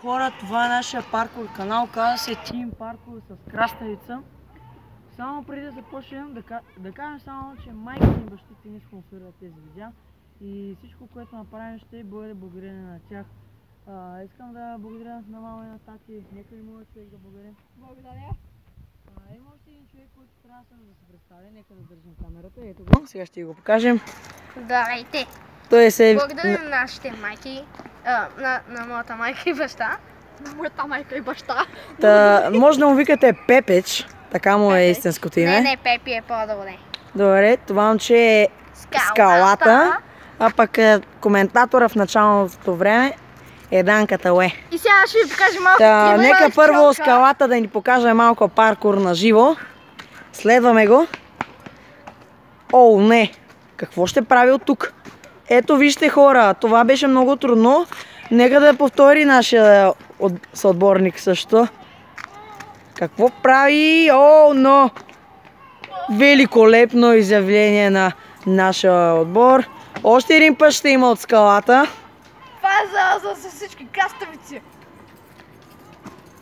Хора, това е нашия паркур канал, казва се Team Паркур с краставица. Само преди да започнем да кажем само, че майките и бащите ни спонсорират тези видеа и всичко, което направим, ще бъде благодарение на тях. Искам да благодаря на мама и на тати. Нека ли моят човек да благодаря? Благодаря. Има още един човек, който трябва да се представи. Нека да държим камерата. Ето го. Сега ще го покажем. Здравейте! Благодаря на нашите майки, на моята майка и баща. На моята майка и баща. Може да му викате Пепеч, така му е истинското име. Не, Пепи е по-добре. Добре, това момче е Скалата, а пък коментатора в началното време е Данката Уе. И сега ще ви покажа малко нека първо Скалата да ни покаже малко паркур на живо. Следваме го. О, не! Какво ще прави от тук? Ето вижте хора, това беше много трудно. Нека да повтори нашия съотборник също. Какво прави? О, но! Великолепно изявление на нашия отбор. Още един път ще има от Скалата. Това е за всички краставици.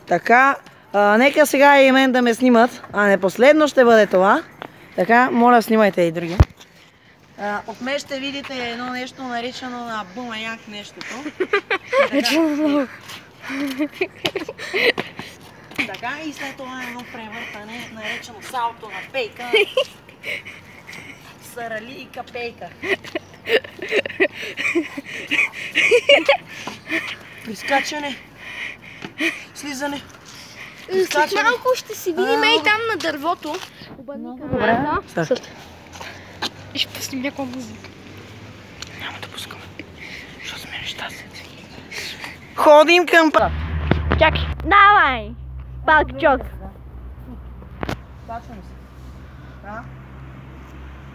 Така, нека сега и мен да ме снимат. А не последно ще бъде това. Така, моля снимайте и други. От мен ще видите едно нещо наричано на бумаяк нещото. Така и след това едно превъртане наречено салто на пейка. Сарали и капейка. Прискачане. Слизане. След малко ще си видим и там на дървото. Обърни камерата. И ще пуснем някаква музика. Няма да пускам. Що сме неща се. Ходим към път. Чакай. Давай! Пак чок. Качвам се. Да.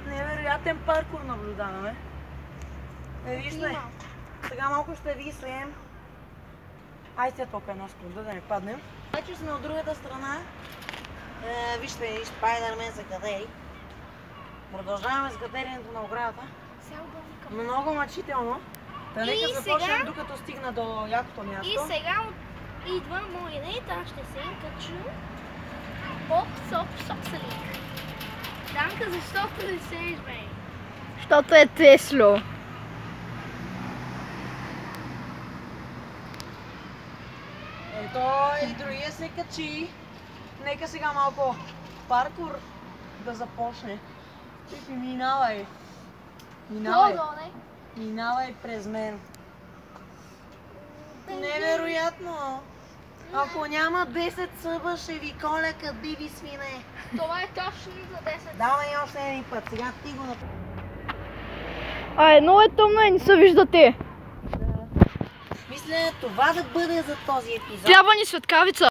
Невероятен паркур наблюдаваме. Вижте. Сега малко ще ви слеем. Айде тук една скуда да не паднем. Вече сме от другата страна. Вижте и Спайдермен за кадери. Продължаваме с катеренето на оградата. Много мъчително. Нека започнем докато стигна до якото място. И сега идва мой ред, аз ще се качу. Оп, соп-селик. Данка, защо пресееш, бе? Защото е тесло. Ето и другия се качи. Нека сега малко паркур да започне. Ти минавай. Минавай през мен. Невероятно! Ако няма 10 съба, ще ви коля като диви свине. Това е точно за 10. Давай още един път, сега ти го направи. Много е тъмно и не се виждате. Мисля това да бъде за този епизод. Трябва ни светкавица.